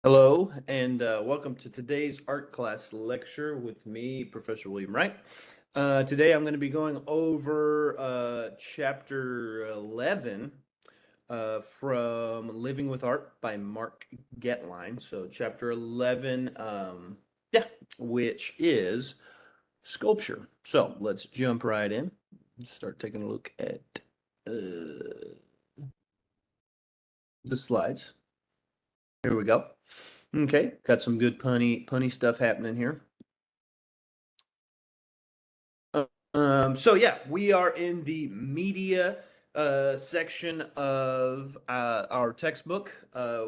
Hello, and welcome to today's art class lecture with me, Professor William Wright. Today I'm going to be going over chapter 11 from Living with Art by Mark Getlein. So, chapter 11, which is sculpture. So, let's jump right in. Start taking a look at the slides. Here we go. Okay, got some good punny stuff happening here. So yeah, we are in the media section of our textbook.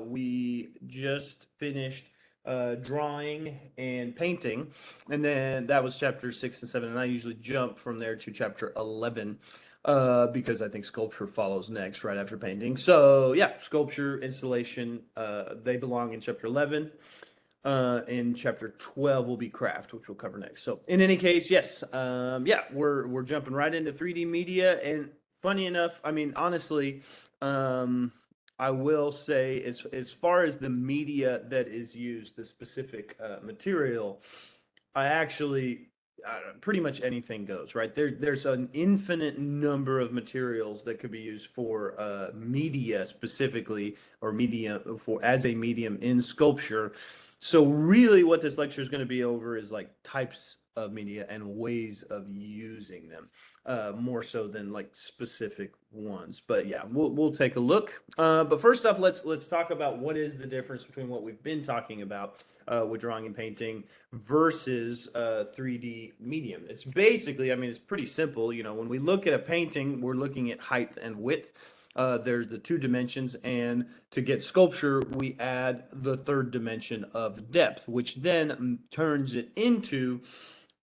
We just finished drawing and painting, and then that was chapter 6 and 7, and I usually jump from there to chapter 11 because I think sculpture follows next right after painting. So yeah, sculpture, installation, they belong in chapter 11. In chapter 12 will be craft, which we'll cover next. So in any case, yes, yeah, we're jumping right into 3D media. And funny enough, I mean, honestly, I will say as far as the media that is used, the specific material, I actually pretty much anything goes, right? There's an infinite number of materials that could be used for media specifically, or media for as a medium in sculpture. So really what this lecture is going to be over is like types of media and ways of using them, more so than like specific ones. But yeah, we'll take a look. But first off, let's talk about what is the difference between what we've been talking about with drawing and painting versus 3D medium. It's basically, I mean, it's pretty simple. You know, when we look at a painting, we're looking at height and width. There's the two dimensions, and to get sculpture, we add the third dimension of depth, which then turns it into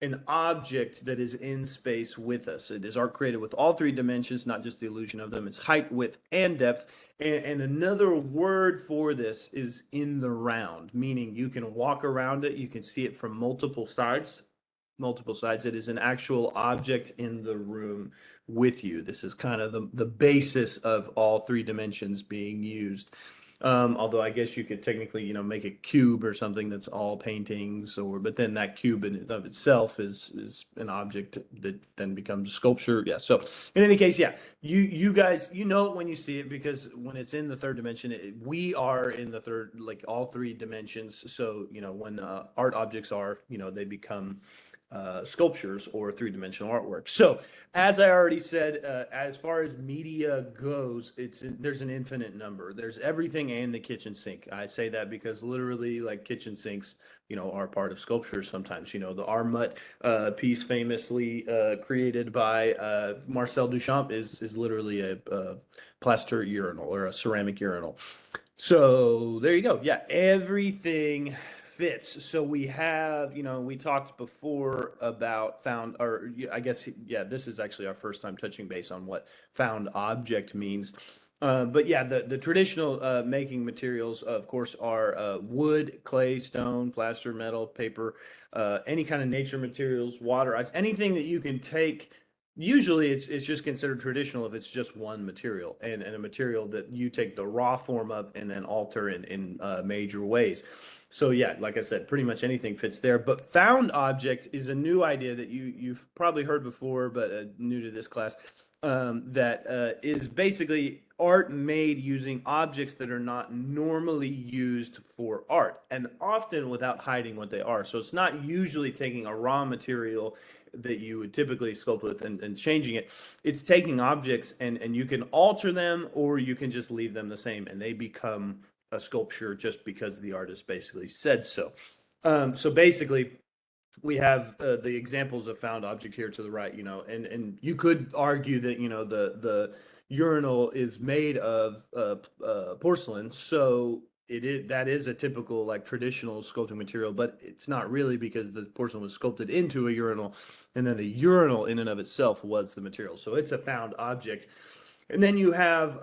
an object that is in space with us. It is art created with all three dimensions, not just the illusion of them. It's height, width, and depth. And another word for this is in the round, meaning you can walk around it, you can see it from multiple sides. Multiple sides. It is an actual object in the room with you. This is kind of the basis of all three dimensions being used. Although I guess you could technically, make a cube or something that's all paintings, but then that cube in and of itself is an object that then becomes sculpture. Yeah. So in any case, yeah, you guys, you know it when you see it, because when it's in the third dimension, we are in the third, like all three dimensions. So when art objects are, they become sculptures or three-dimensional artwork. So, as I already said, as far as media goes, there's an infinite number. There's everything and the kitchen sink. I say that because literally, like kitchen sinks, are part of sculpture sometimes. The Armut piece, famously created by Marcel Duchamp, is literally a plaster urinal or a ceramic urinal. So there you go. Yeah, everything fits. So we have, we talked before about found, or I guess, yeah, this is actually our first time touching base on what found object means. But yeah, the traditional making materials, of course, are wood, clay, stone, plaster, metal, paper, any kind of nature materials, water, ice, anything that you can take. Usually it's just considered traditional if it's just one material, and a material that you take the raw form of and then alter in major ways. So yeah, like I said, pretty much anything fits there. But found object is a new idea that you've probably heard before, but new to this class. That is basically art made using objects that are not normally used for art, and often without hiding what they are. So it's not usually taking a raw material that you would typically sculpt with and changing it. It's taking objects, and you can alter them, or you can just leave them the same and they become a sculpture just because the artist basically said so. So basically, we have the examples of found object here to the right, and you could argue that the urinal is made of porcelain, so that is a typical like traditional sculpting material, but it's not really, because the porcelain was sculpted into a urinal, and then the urinal in and of itself was the material. So it's a found object. And then you have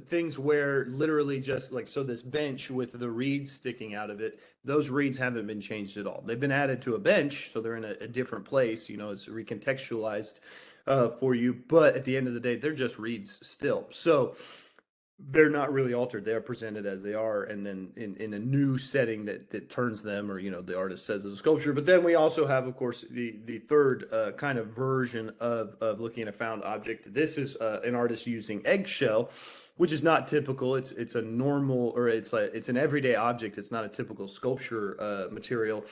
things where literally just like, so this bench with the reeds sticking out of it, those reeds haven't been changed at all. They've been added to a bench, so they're in a different place. It's recontextualized for you, but at the end of the day, they're just reeds still. So they're not really altered. They are presented as they are, and then in a new setting that turns them, or the artist says is a sculpture. But then we also have, of course, the third kind of version of looking at a found object. This is an artist using eggshell, which is not typical. It's a normal, or it's an everyday object. It's not a typical sculpture material,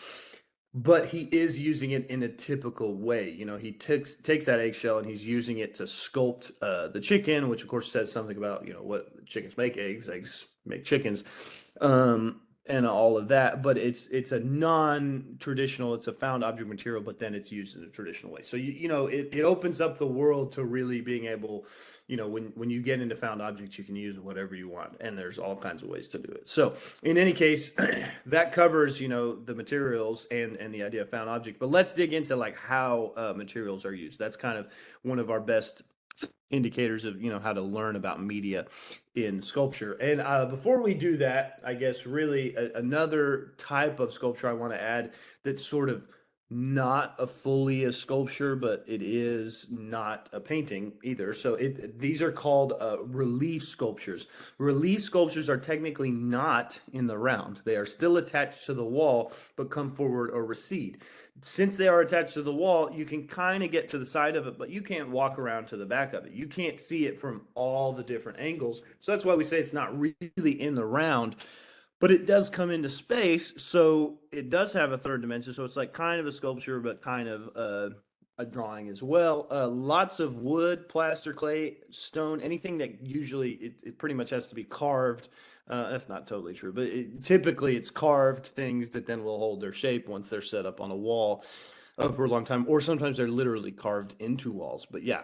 but he is using it in a typical way. He takes that eggshell and he's using it to sculpt the chicken, which of course says something about what chickens make, eggs make chickens, and all of that. But it's a non-traditional, it's a found object material, but then it's used in a traditional way. So it opens up the world to really being able, when you get into found objects, you can use whatever you want, and there's all kinds of ways to do it. So in any case, that covers the materials and the idea of found object. But let's dig into like how materials are used. That's kind of one of our best indicators of how to learn about media in sculpture. And before we do that, I guess really another type of sculpture I want to add that's sort of not a fully a sculpture, but it is not a painting either. So these are called relief sculptures. Relief sculptures are technically not in the round. They are still attached to the wall, but come forward or recede. Since they are attached to the wall, you can kind of get to the side of it, but you can't walk around to the back of it. You can't see it from all the different angles. So that's why we say it's not really in the round, but it does come into space. So it does have a third dimension. So it's like kind of a sculpture, but kind of a drawing as well. Lots of wood, plaster, clay, stone, anything that usually it pretty much has to be carved. That's not totally true, but typically it's carved things that then will hold their shape once they're set up on a wall for a long time, or sometimes they're literally carved into walls. But yeah,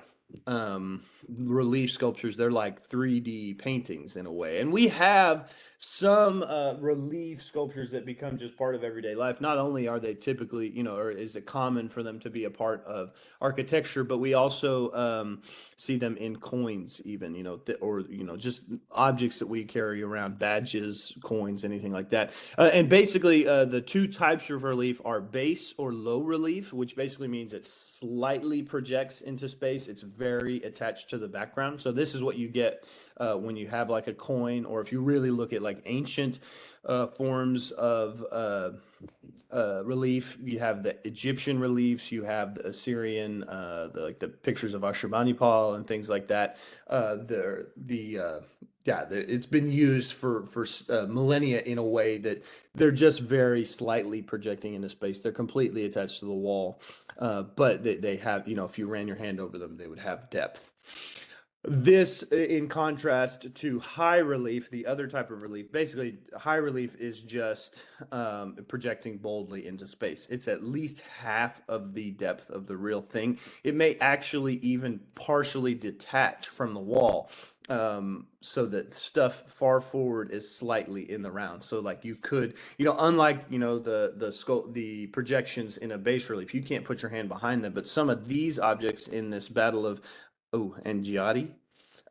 relief sculptures, they're like 3D paintings in a way. And we have some relief sculptures that become just part of everyday life. Not only are they typically, or is it common for them to be a part of architecture, but we also see them in coins, even, or, just objects that we carry around, badges, coins, anything like that. And basically, the two types of relief are base or low relief, which basically means it slightly projects into space. It's very attached to the background. So this is what you get when you have like a coin, or if you really look at like ancient forms of relief. You have the Egyptian reliefs, you have the Assyrian, like the pictures of Ashurbanipal and things like that. It's been used for millennia in a way that they're just very slightly projecting into space. They're completely attached to the wall, but they have, if you ran your hand over them, they would have depth. This, in contrast to high relief, the other type of relief, basically, high relief is just projecting boldly into space. It's at least half of the depth of the real thing. It may actually even partially detach from the wall, so that stuff far forward is slightly in the round. So, like you could, unlike the projections in a bas relief, you can't put your hand behind them. But some of these objects in this battle of Angiotti.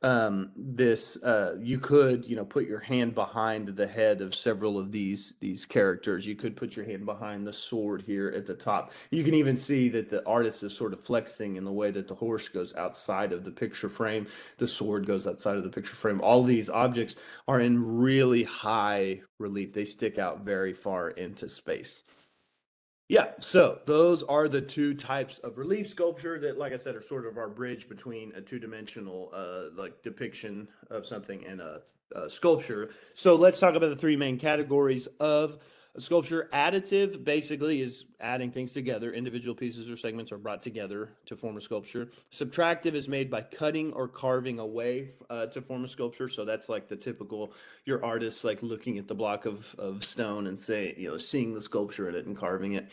You could, put your hand behind the head of several of these characters. You could put your hand behind the sword here at the top. You can even see that the artist is sort of flexing in the way that the horse goes outside of the picture frame, the sword goes outside of the picture frame. All these objects are in really high relief. They stick out very far into space. Yeah, so those are the two types of relief sculpture that, like I said, are sort of our bridge between a two-dimensional like depiction of something and a sculpture. So let's talk about the three main categories of sculpture. Additive basically is adding things together. Individual pieces or segments are brought together to form a sculpture. Subtractive is made by cutting or carving away to form a sculpture. So that's like the typical, your artist like looking at the block of stone and seeing the sculpture in it and carving it.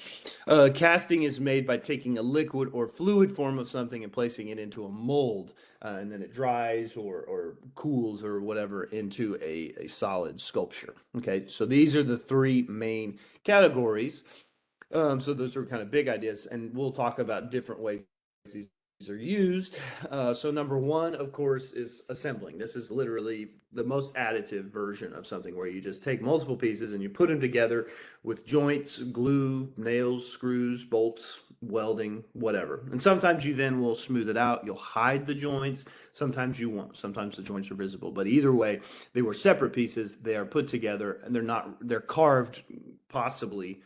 Casting is made by taking a liquid or fluid form of something and placing it into a mold, and then it dries or cools or whatever into a solid sculpture. Okay, so these are the three main categories. So those are kind of big ideas, and we'll talk about different ways these are used. So number one, of course, is assembling. This is literally the most additive version of something, where you just take multiple pieces and you put them together with joints, glue, nails, screws, bolts, welding, whatever. And sometimes you then will smooth it out. You'll hide the joints. Sometimes you won't. Sometimes the joints are visible. But either way, they were separate pieces. They are put together, and they're carved possibly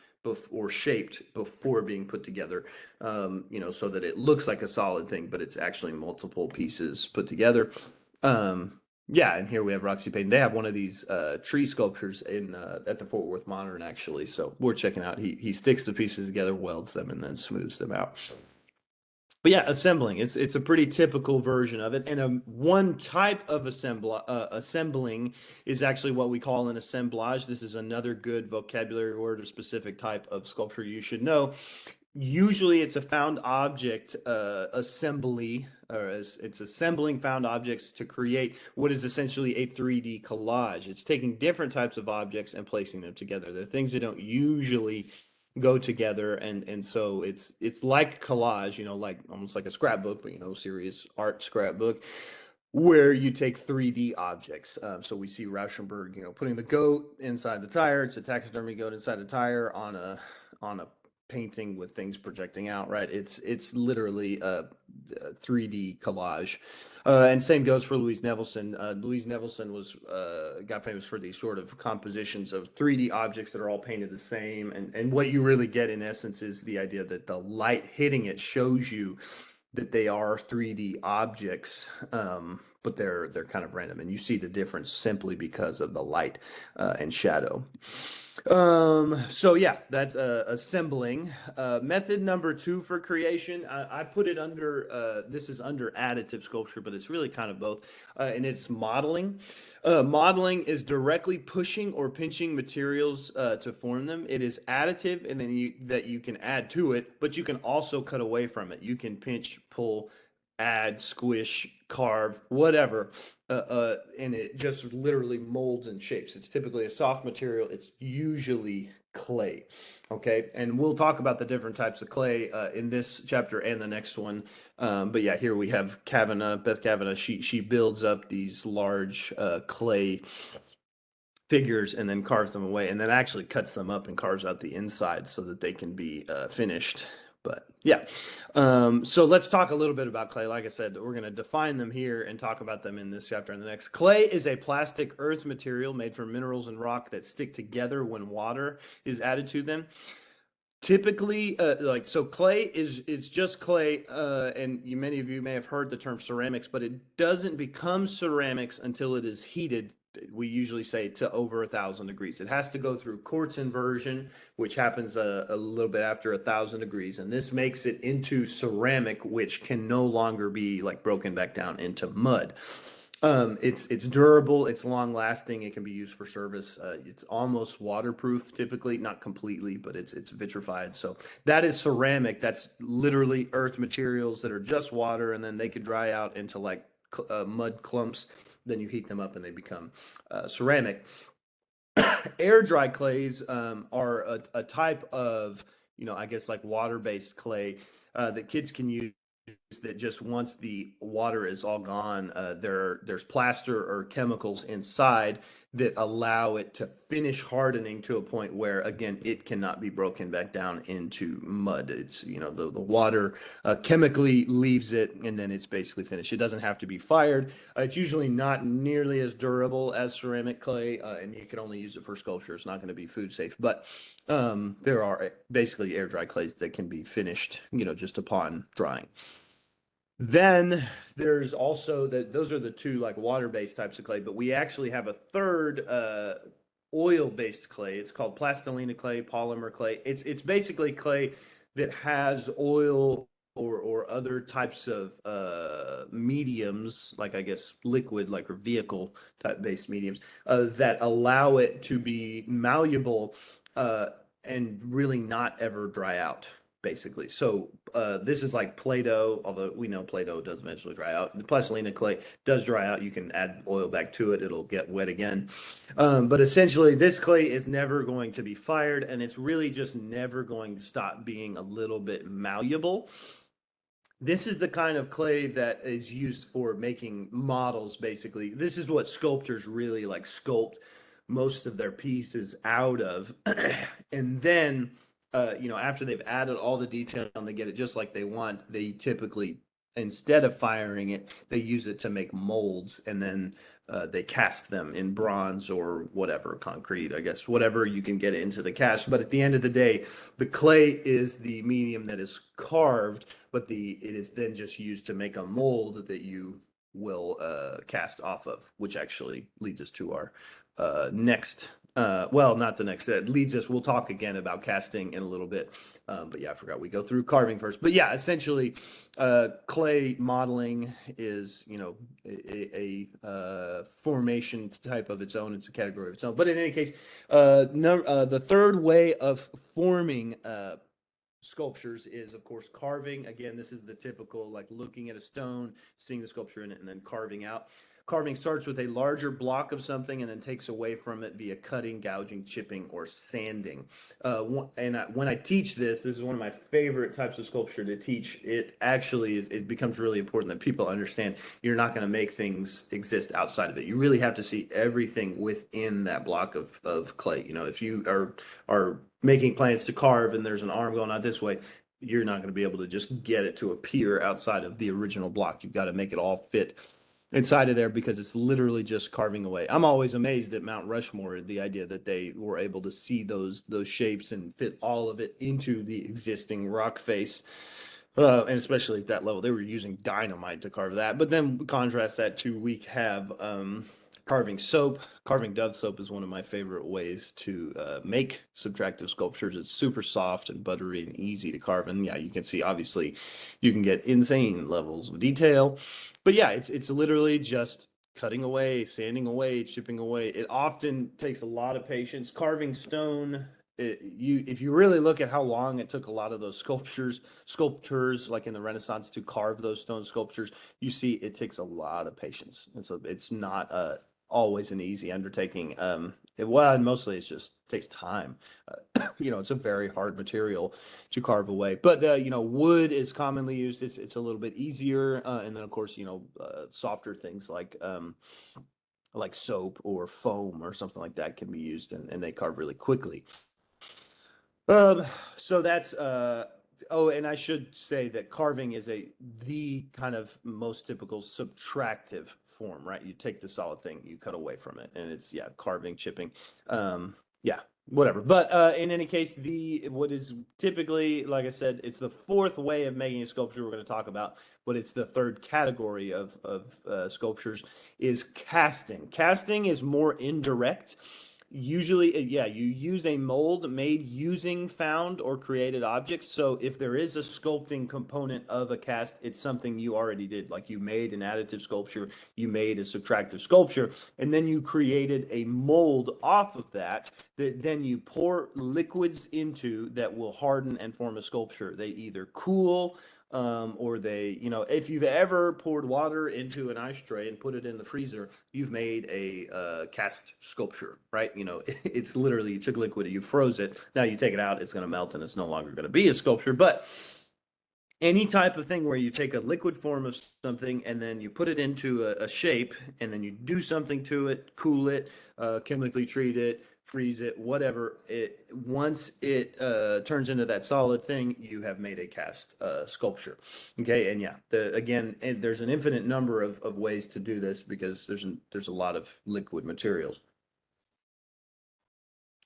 or shaped before being put together, so that it looks like a solid thing, but it's actually multiple pieces put together. Yeah, and here we have Roxy Payton. They have one of these tree sculptures in at the Fort Worth Modern, actually. So we're checking out. He sticks the pieces together, welds them, and then smooths them out. But yeah, assembling. It's a pretty typical version of it. And one type of assembling is actually what we call an assemblage. This is another good vocabulary word or specific type of sculpture you should know. Usually it's a found object assembly, or it's assembling found objects to create what is essentially a 3D collage. It's taking different types of objects and placing them together. They're things that don't usually go together, and so it's like collage, like almost like a scrapbook, but serious art scrapbook, where you take 3D objects. So we see Rauschenberg, putting the goat inside the tire. It's a taxidermy goat inside a tire on a painting with things projecting out, right? It's literally a 3D collage. And same goes for Louise Nevelson. Louise Nevelson was got famous for these sort of compositions of 3D objects that are all painted the same. And what you really get in essence is the idea that the light hitting it shows you that they are 3D objects, but they're kind of random, and you see the difference simply because of the light and shadow. So yeah, that's assembling. Method number 2 for creation, I put it under, this is under additive sculpture, but it's really kind of both, and it's modeling. Modeling is directly pushing or pinching materials to form them. It is additive, and then you can add to it, but you can also cut away from it. You can pinch, pull, add, squish, carve, whatever, and it just literally molds and shapes. It's typically a soft material. It's usually clay. Okay, and we'll talk about the different types of clay in this chapter and the next one. But yeah, here we have Beth Kavanaugh. She builds up these large clay figures and then carves them away, and then actually cuts them up and carves out the inside so that they can be finished. But yeah, so let's talk a little bit about clay. Like I said, we're going to define them here and talk about them in this chapter and the next. Clay is a plastic earth material made from minerals and rock that stick together when water is added to them. Typically, so clay it's just clay, and many of you may have heard the term ceramics, but it doesn't become ceramics until it is heated. We usually say to over 1,000 degrees. It has to go through quartz inversion, which happens a little bit after 1,000 degrees, and this makes it into ceramic, which can no longer be like broken back down into mud. It's durable, it's long lasting, it can be used for service. It's almost waterproof typically, not completely, but it's vitrified. So that is ceramic. That's literally earth materials that are just water, and then they could dry out into like mud clumps. Then you heat them up and they become ceramic. Air dry clays are a type of, I guess like water-based clay that kids can use, that just once the water is all gone, there's plaster or chemicals inside that allow it to finish hardening to a point where, again, it cannot be broken back down into mud. It's, the water chemically leaves it, and then it's basically finished. It doesn't have to be fired. It's usually not nearly as durable as ceramic clay, and you can only use it for sculpture. It's not going to be food safe, but there are basically air dry clays that can be finished, just upon drying. Then there's also those are the two like water-based types of clay, but we actually have a third oil-based clay. It's called plastilina clay, polymer clay. It's basically clay that has oil or other types of mediums, like I guess liquid, like or vehicle type based mediums, that allow it to be malleable and really not ever dry out, basically. So this is like Play-Doh, although we know Play-Doh does eventually dry out. The plastilina clay does dry out. You can add oil back to it. It'll get wet again. But essentially, this clay is never going to be fired, and it's really just never going to stop being a little bit malleable. This is the kind of clay that is used for making models, basically. This is what sculptors really like sculpt most of their pieces out of. And then after they've added all the detail and they get it just like they want, they typically, instead of firing it, they use it to make molds, and then they cast them in bronze or whatever, concrete, I guess, whatever you can get into the cast. But at the end of the day, the clay is the medium that is carved, but it is then just used to make a mold that you will cast off of, which actually leads us to our next well, not the next, that leads us, we'll talk again about casting in a little bit. But yeah, I forgot we go through carving first. But yeah, essentially, clay modeling is, a formation type of its own. It's a category of its own. But in any case, the third way of forming sculptures is, of course, carving. Again, this is the typical, like looking at a stone, seeing the sculpture in it, and then carving out. Carving starts with a larger block of something and then takes away from it via cutting, gouging, chipping, or sanding. When I teach this is one of my favorite types of sculpture to teach. It actually it becomes really important that people understand you're not going to make things exist outside of it. You really have to see everything within that block of clay. If you are making plans to carve and there's an arm going out this way, you're not going to be able to just get it to appear outside of the original block. You've got to make it all fit inside of there because it's literally just carving away. I'm always amazed at Mount Rushmore, the idea that they were able to see those shapes and fit all of it into the existing rock face. And especially at that level, they were using dynamite to carve that. But then contrast that to, we have carving soap. Carving Dove soap is one of my favorite ways to make subtractive sculptures. It's super soft and buttery and easy to carve. And yeah, you can see, obviously, you can get insane levels of detail. But yeah, it's literally just cutting away, sanding away, chipping away. It often takes a lot of patience. Carving stone, if you really look at how long it took a lot of those sculptors like in the Renaissance to carve those stone sculptures, you see it takes a lot of patience. And so it's not always an easy undertaking. And mostly it just takes time. It's a very hard material to carve away. But wood is commonly used. It's a little bit easier, and then of course softer things like soap or foam or something like that can be used, and they carve really quickly. So that's oh, and I should say that carving is the kind of most typical subtractive form, right? You take the solid thing, you cut away from it, and it's carving, chipping, yeah, whatever. But in any case, what is typically, like I said, it's the fourth way of making a sculpture we're going to talk about, but it's the third category of sculptures is casting. Casting is more indirect. Usually, you use a mold made using found or created objects. So if there is a sculpting component of a cast, it's something you already did. Like you made an additive sculpture, you made a subtractive sculpture, and then you created a mold off of that then you pour liquids into that will harden and form a sculpture. They either cool, or if you've ever poured water into an ice tray and put it in the freezer, you've made a cast sculpture, right? It's literally, you took liquid, you froze it. Now you take it out, it's going to melt, and it's no longer going to be a sculpture. But any type of thing where you take a liquid form of something and then you put it into a shape, and then you do something to it, cool it, chemically treat it, freeze it, whatever. Once it turns into that solid thing, you have made a cast sculpture. Okay, and again, there's an infinite number of ways to do this because there's a lot of liquid materials.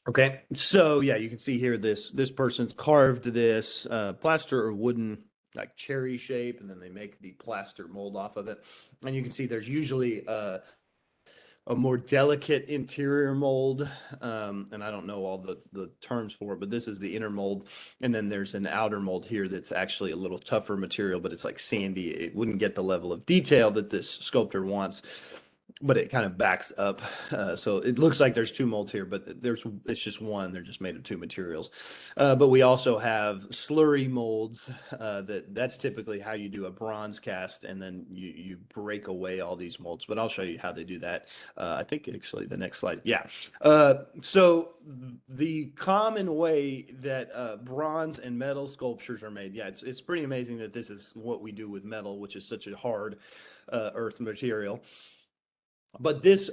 Okay, so you can see here this person's carved this plaster or wooden like cherry shape, and then they make the plaster mold off of it. And you can see there's usually a more delicate interior mold, and I don't know all the terms for it, but this is the inner mold, and then there's an outer mold here that's actually a little tougher material, but it's like sandy. It wouldn't get the level of detail that this sculptor wants, but it kind of backs up. So it looks like there's two molds here, but it's just one. They're just made of two materials. But we also have slurry molds. That's typically how you do a bronze cast, and then you break away all these molds. But I'll show you how they do that. I think actually the next slide. Yeah. So the common way that bronze and metal sculptures are made. Yeah, it's pretty amazing that this is what we do with metal, which is such a hard earth material. But this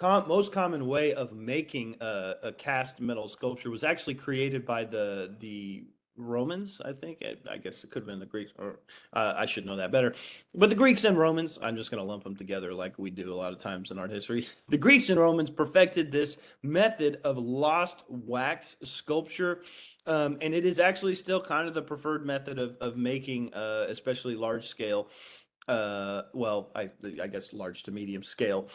most common way of making a cast metal sculpture was actually created by the Romans, I think. I guess it could have been the Greeks, or I should know that better. But the Greeks and Romans, I'm just going to lump them together like we do a lot of times in art history. The Greeks and Romans perfected this method of lost wax sculpture. And it is actually still kind of the preferred method of making, especially large scale, well, I guess large to medium scale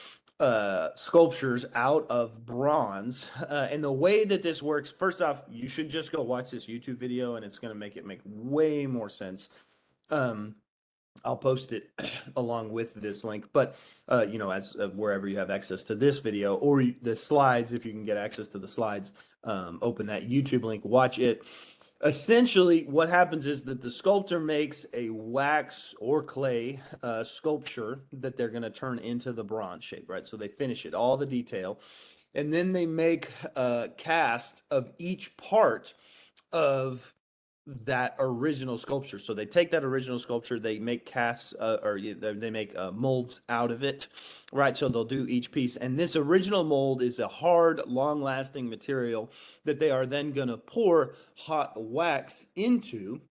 sculptures out of bronze. And the way that this works, first off, you should just go watch this YouTube video, and it's going to make it make way more sense. Um, I'll post it along with this link, but as wherever you have access to this video or the slides, if you can get access to the slides, open that YouTube link, watch it. Essentially, what happens is that the sculptor makes a wax or clay sculpture that they're going to turn into the bronze shape, right? So they finish it, all the detail, and then they make a cast of each part of that original sculpture. So they take that original sculpture, they make casts or they make molds out of it, right? So they'll do each piece. And this original mold is a hard, long-lasting material that they are then going to pour hot wax into.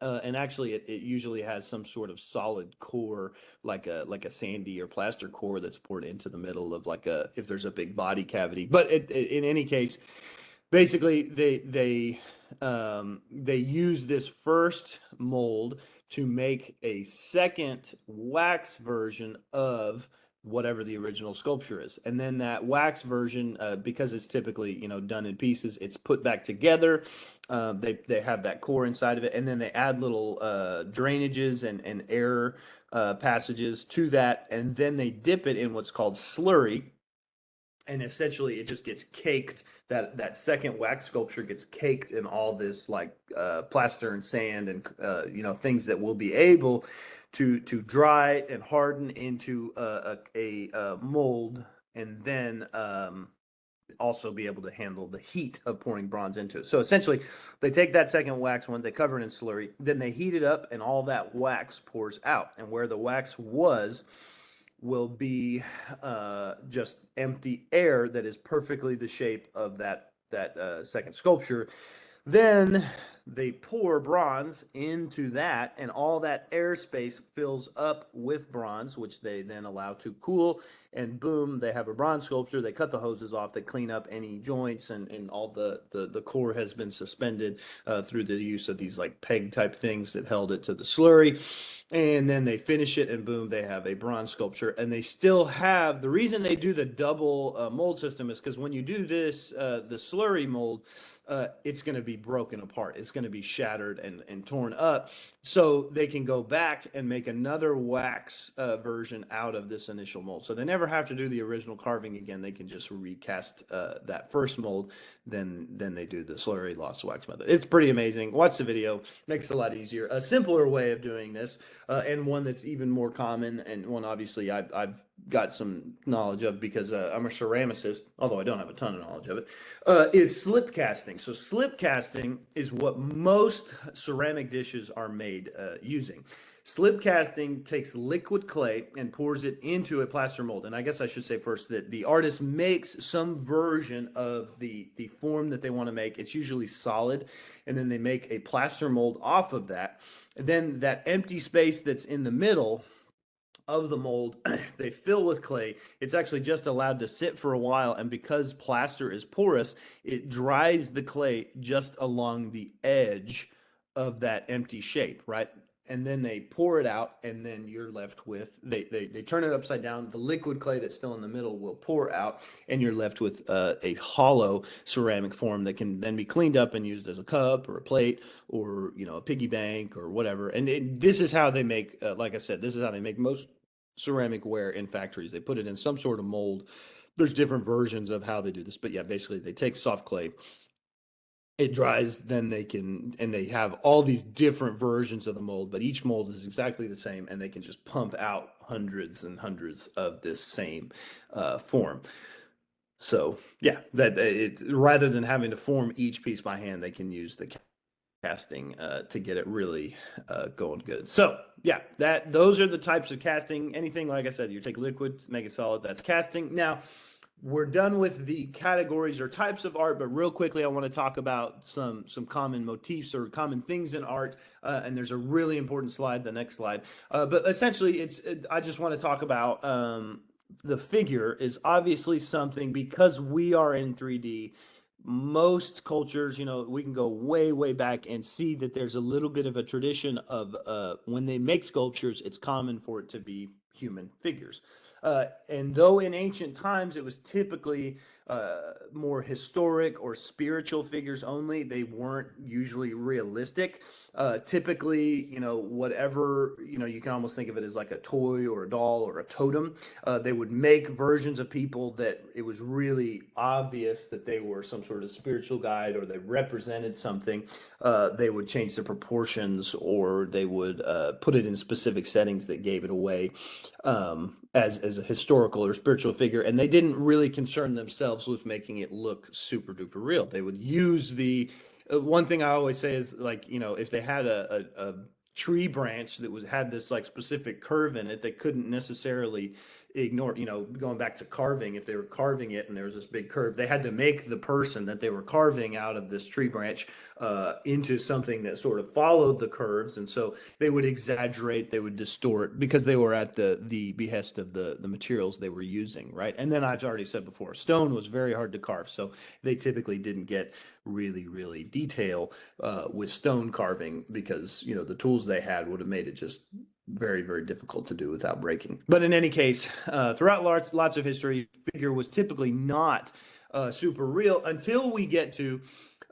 And actually, it usually has some sort of solid core, like a sandy or plaster core that's poured into the middle of if there's a big body cavity. But in any case, basically they use this first mold to make a second wax version of whatever the original sculpture is, and then that wax version, because it's typically done in pieces, it's put back together. They have that core inside of it, and then they add little drainages and air passages to that, and then they dip it in what's called slurry, and essentially it just gets caked. That second wax sculpture gets caked in all this plaster and sand and things that will be able to dry and harden into a mold, and then also be able to handle the heat of pouring bronze into it. So essentially, they take that second wax one, they cover it in slurry, then they heat it up, and all that wax pours out. And where the wax was will be just empty air that is perfectly the shape of that second sculpture. Then they pour bronze into that, and all that airspace fills up with bronze, which they then allow to cool, and boom, they have a bronze sculpture. They cut the hoses off, they clean up any joints, and all the core has been suspended through the use of these like peg type things that held it to the slurry. And then they finish it, and boom, they have a bronze sculpture. And they still have, the reason they do the double mold system is because when you do this, the slurry mold, it's going to be broken apart. It's going to be shattered and torn up. So they can go back and make another wax version out of this initial mold. So they never have to do the original carving again. They can just recast that first mold. Then they do the slurry lost wax method. It's pretty amazing. Watch the video. Makes it a lot easier. A simpler way of doing this, and one that's even more common, and one obviously I've got some knowledge of because I'm a ceramicist, although I don't have a ton of knowledge of it, is slip casting. So slip casting is what most ceramic dishes are made using. Slip casting takes liquid clay and pours it into a plaster mold. And I guess I should say first that the artist makes some version of the form that they want to make. It's usually solid, and then they make a plaster mold off of that. And then that empty space that's in the middle of the mold, they fill with clay. It's actually just allowed to sit for a while, and because plaster is porous, it dries the clay just along the edge of that empty shape, right? And then they pour it out, and then you're left with, they turn it upside down. The liquid clay that's still in the middle will pour out, and you're left with a hollow ceramic form that can then be cleaned up and used as a cup or a plate or a piggy bank or whatever. And this is how they make, like I said, this is how they make most ceramic ware in factories. They put it in some sort of mold. There's different versions of how they do this, but yeah, basically they take soft clay, it dries, then they have all these different versions of the mold, but each mold is exactly the same, and they can just pump out hundreds and hundreds of this same form. So yeah, that it, rather than having to form each piece by hand, they can use the casting to get it really going good. So yeah, those are the types of casting. Anything, like I said, you take liquid, make it solid, that's casting. Now, we're done with the categories or types of art, but real quickly, I want to talk about some common motifs or common things in art. And there's a really important slide, the next slide. But essentially, I just want to talk about the figure is obviously something because we are in 3D. Most cultures, we can go way, way back and see that there's a little bit of a tradition of when they make sculptures, it's common for it to be human figures. And though in ancient times it was typically more historic or spiritual figures only, they weren't usually realistic. Typically, whatever, you can almost think of it as like a toy or a doll or a totem. They would make versions of people that it was really obvious that they were some sort of spiritual guide or they represented something. They would change the proportions or they would put it in specific settings that gave it away as a historical or spiritual figure. And they didn't really concern themselves with making it look super duper real. They would use the one thing I always say is like, if they had a tree branch that had this like specific curve in it, they couldn't necessarily ignore, going back to carving, if they were carving it and there was this big curve, they had to make the person that they were carving out of this tree branch into something that sort of followed the curves. And so they would exaggerate, they would distort because they were at the behest of the materials they were using, right? And then I've already said before, stone was very hard to carve, so they typically didn't get really, really detail with stone carving because the tools they had would have made it just very, very difficult to do without breaking. But in any case, throughout lots of history, figure was typically not super real until we get to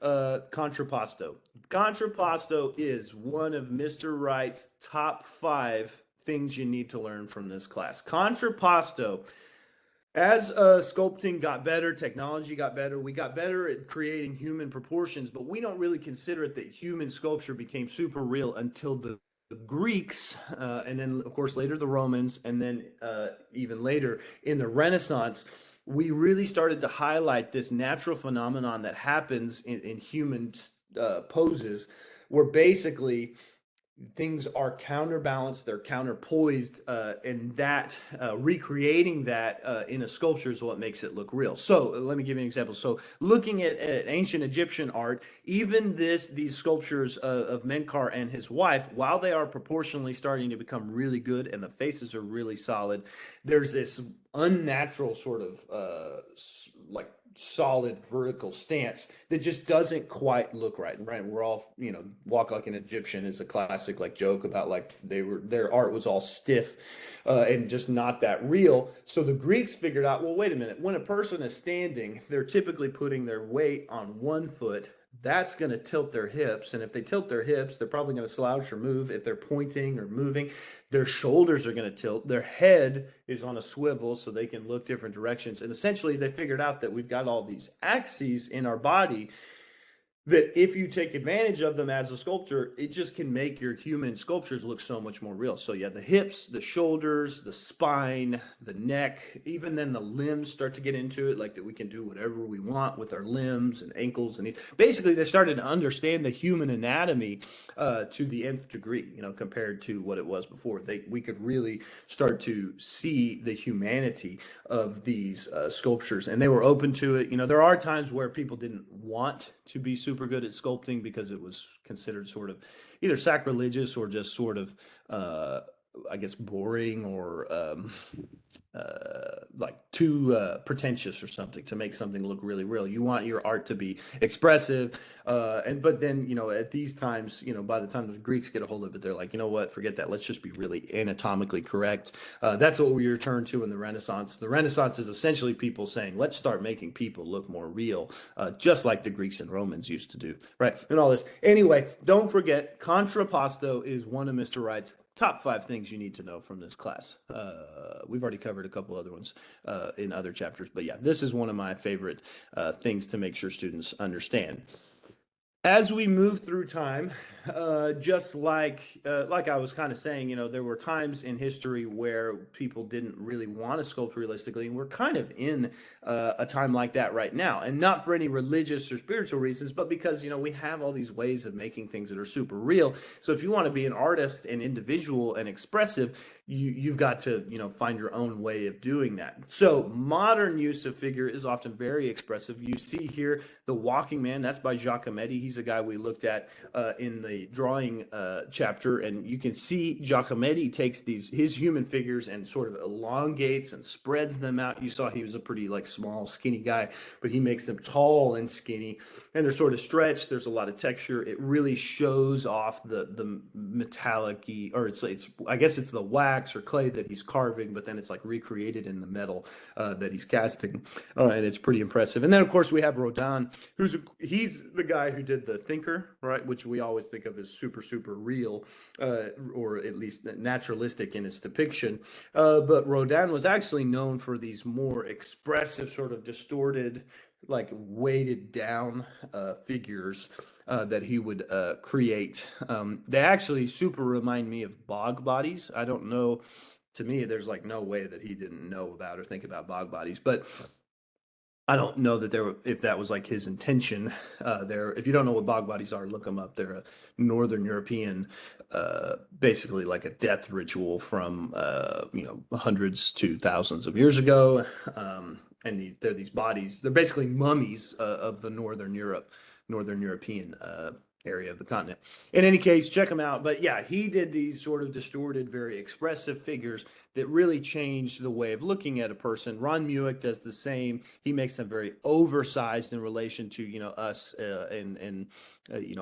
contrapposto. Contrapposto is one of Mr. Wright's top 5 things you need to learn from this class. Contrapposto, as sculpting got better, technology got better, we got better at creating human proportions, but we don't really consider it that human sculpture became super real until the Greeks, and then of course later the Romans, and then even later in the Renaissance, we really started to highlight this natural phenomenon that happens in human poses, where basically things are counterbalanced, they're counterpoised, and that recreating that in a sculpture is what makes it look real. So let me give you an example. So looking at ancient Egyptian art, even these sculptures of Menkaure and his wife, while they are proportionally starting to become really good and the faces are really solid, there's this unnatural sort of like solid vertical stance that just doesn't quite look right. Right, we're all, walk like an Egyptian is a classic like joke about like their art was all stiff and just not that real. So the Greeks figured out, well, wait a minute, when a person is standing, they're typically putting their weight on one foot. That's going to tilt their hips, and if they tilt their hips, they're probably going to slouch or move. If they're pointing or moving, their shoulders are going to tilt. Their head is on a swivel so they can look different directions. And essentially, they figured out that we've got all these axes in our body that if you take advantage of them as a sculptor, it just can make your human sculptures look so much more real. So yeah, the hips, the shoulders, the spine, the neck, even then the limbs start to get into it, like that we can do whatever we want with our limbs and ankles. And basically they started to understand the human anatomy to the nth degree, compared to what it was before. We could really start to see the humanity of these sculptures, and they were open to it. There are times where people didn't want to be super good at sculpting because it was considered sort of either sacrilegious or just sort of I guess boring or like too pretentious or something to make something look really real. You want your art to be expressive, but then at these times, by the time the Greeks get a hold of it, they're like, you know what, forget that. Let's just be really anatomically correct. That's what we return to in the Renaissance. The Renaissance is essentially people saying, let's start making people look more real, just like the Greeks and Romans used to do, right? And all this. Anyway, don't forget, contrapposto is one of Mr. Wright's top 5 things you need to know from this class. We've already covered a couple other ones in other chapters, but yeah, this is one of my favorite things to make sure students understand. As we move through time, just like I was kind of saying, there were times in history where people didn't really want to sculpt realistically, and we're kind of in a time like that right now, and not for any religious or spiritual reasons, but because we have all these ways of making things that are super real. So if you want to be an artist and individual and expressive, you've got to find your own way of doing that. So modern use of figure is often very expressive. You see here the Walking Man. That's by Giacometti. He's a guy we looked at in the drawing chapter, and you can see Giacometti takes his human figures and sort of elongates and spreads them out. You saw he was a pretty like small, skinny guy, but he makes them tall and skinny, and they're sort of stretched. There's a lot of texture. It really shows off the metallic-y, or it's I guess it's the wax or clay that he's carving, but then it's like recreated in the metal that he's casting, and it's pretty impressive. And then of course we have Rodin, he's the guy who did the Thinker, right, which we always think of as super real, or at least naturalistic in its depiction. But Rodin was actually known for these more expressive, sort of distorted, like weighted down figures that he would create. They actually super remind me of bog bodies. I don't know. To me, there's like no way that he didn't know about or think about bog bodies, but I don't know that if that was like his intention there. If you don't know what bog bodies are, look them up. They're a Northern European, basically like a death ritual from hundreds to thousands of years ago. And they're these bodies. They're basically mummies of the Northern European area of the continent. In any case, check him out. But yeah, he did these sort of distorted, very expressive figures that really changed the way of looking at a person. Ron Mueck does the same. He makes them very oversized in relation to us and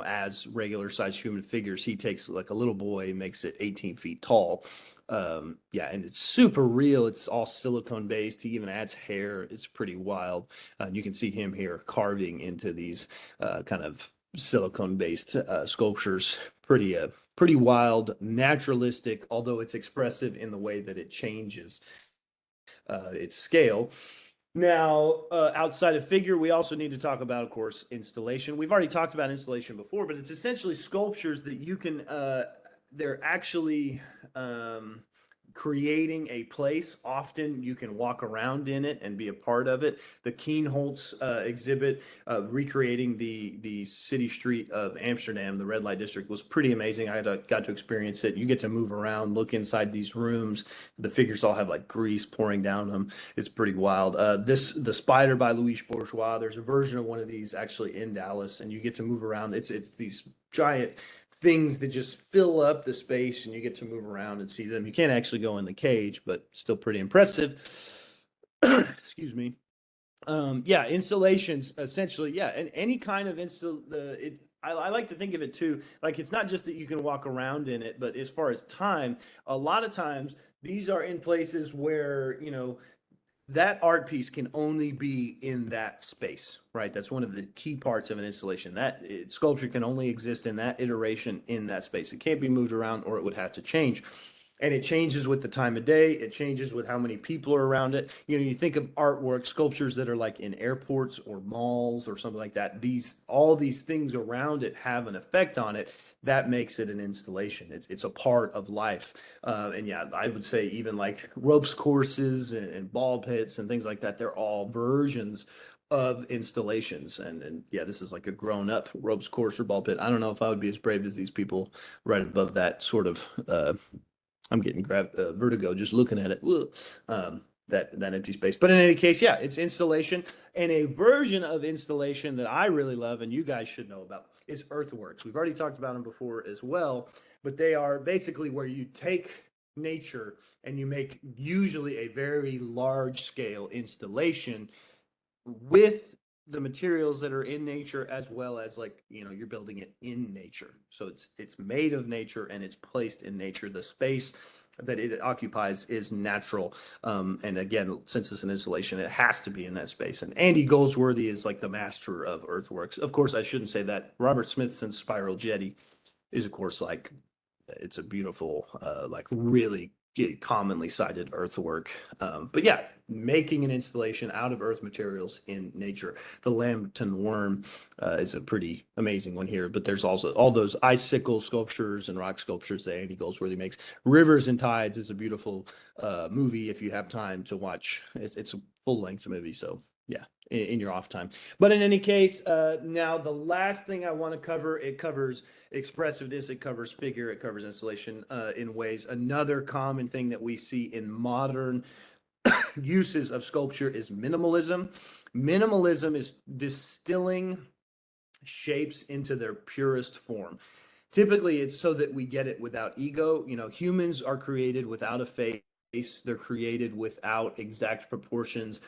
as regular sized human figures. He takes like a little boy, makes it 18 feet tall. Yeah, and it's super real. It's all silicone based. He even adds hair. It's pretty wild. You can see him here carving into these kind of silicone based sculptures. Pretty wild, naturalistic, although it's expressive in the way that it changes its scale. Now, outside of figure, we also need to talk about, of course, installation. We've already talked about installation before, but it's essentially sculptures that you can, they're actually creating a place. Often you can walk around in it and be a part of it. The Kienholz exhibit recreating the city street of Amsterdam, the red light district, was pretty amazing. I got to experience it. You get to move around, look inside these rooms. The figures all have like grease pouring down them. It's pretty wild. The Spider by Louis Bourgeois, there's a version of one of these actually in Dallas, and you get to move around. It's these giant things that just fill up the space, and you get to move around and see them. You can't actually go in the cage, but still pretty impressive. Excuse me. Yeah, installations essentially. Yeah, and any kind of I like to think of it too. Like it's not just that you can walk around in it, but as far as time, a lot of times these are in places where that art piece can only be in that space, right? That's one of the key parts of an installation. Sculpture can only exist in that iteration in that space. It can't be moved around, or it would have to change. And it changes with the time of day. It changes with how many people are around it. You think of artwork, sculptures that are like in airports or malls or something like that. All these things around it have an effect on it. That makes it an installation. It's a part of life. And yeah, I would say even like ropes courses and ball pits and things like that, they're all versions of installations. And yeah, this is like a grown up ropes course or ball pit. I don't know if I would be as brave as these people right above that sort of I'm getting vertigo just looking at it. That empty space. But in any case, yeah, it's installation. And a version of installation that I really love and you guys should know about is earthworks. We've already talked about them before as well, but they are basically where you take nature and you make usually a very large scale installation with the materials that are in nature, as well as like you're building it in nature. So it's made of nature and it's placed in nature. The space that it occupies is natural, and again, since it's an installation, it has to be in that space. And Andy Goldsworthy is like the master of earthworks. Of course, I shouldn't say that. Robert Smithson's Spiral Jetty is, of course, like it's a beautiful, like really commonly cited earthwork. But yeah, making an installation out of earth materials in nature. The Lambton Worm is a pretty amazing one here, but there's also all those icicle sculptures and rock sculptures that Andy Goldsworthy makes. Rivers and Tides is a beautiful movie if you have time to watch. It's a full-length movie, so Yeah, in your off time. But in any case, now the last thing I want to cover, it covers expressiveness, it covers figure, it covers installation in ways. Another common thing that we see in modern uses of sculpture is minimalism. Minimalism is distilling shapes into their purest form. Typically, it's so that we get it without ego. You know, humans are created without a face. They're created without exact proportions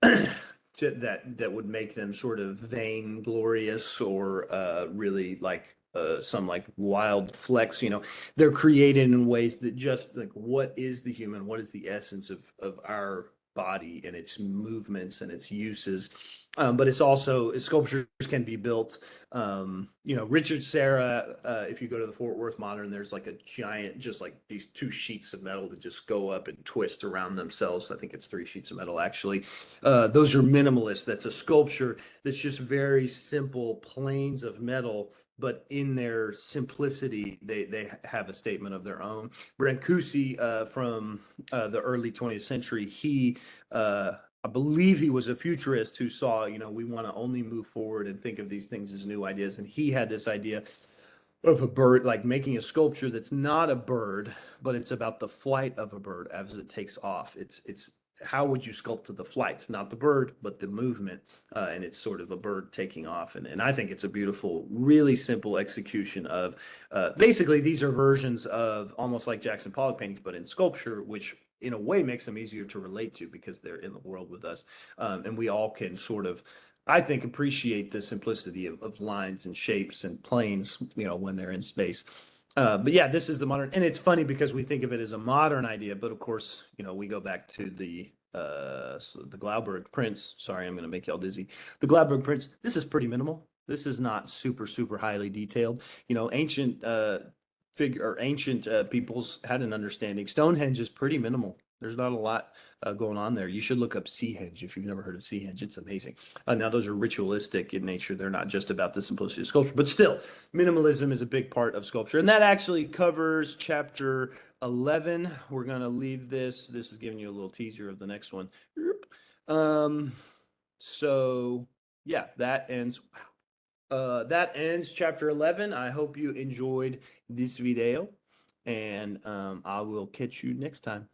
that would make them sort of vainglorious or really like some like wild flex. You know, they're created in ways that just like what is the human, what is the essence of our body and its movements and its uses. But it's also sculptures can be built. You know, Richard Serra, if you go to the Fort Worth Modern, there's like a giant, just like these two sheets of metal that just go up and twist around themselves. I think it's three sheets of metal actually. Those are minimalist. That's a sculpture that's just very simple planes of metal, but in their simplicity, they have a statement of their own. Brancusi from the early 20th century, I believe he was a futurist who saw, you know, we want to only move forward and think of these things as new ideas. And he had this idea of a bird, like making a sculpture that's not a bird, but it's about the flight of a bird as it takes off. It's how would you sculpt the flight, not the bird, but the movement, and it's sort of a bird taking off. And I think it's a beautiful, really simple execution of basically these are versions of almost like Jackson Pollock paintings, but in sculpture, which in a way makes them easier to relate to because they're in the world with us, and we all can sort of I think appreciate the simplicity of lines and shapes and planes, you know, when they're in space. But yeah, this is the modern, and it's funny because we think of it as a modern idea, but of course, you know, we go back to the Glauberg prints. Sorry, I'm going to make y'all dizzy. The Glauberg prints. This is pretty minimal. This is not super highly detailed. You know, ancient peoples had an understanding. Stonehenge is pretty minimal. There's not a lot going on there. You should look up Seahenge if you've never heard of Seahenge. It's amazing. Now, those are ritualistic in nature. They're not just about the simplicity of sculpture, but still, minimalism is a big part of sculpture. And that actually covers chapter 11. We're going to leave this. This is giving you a little teaser of the next one. Um, so, yeah, that ends chapter 11. I hope you enjoyed this video, and I will catch you next time.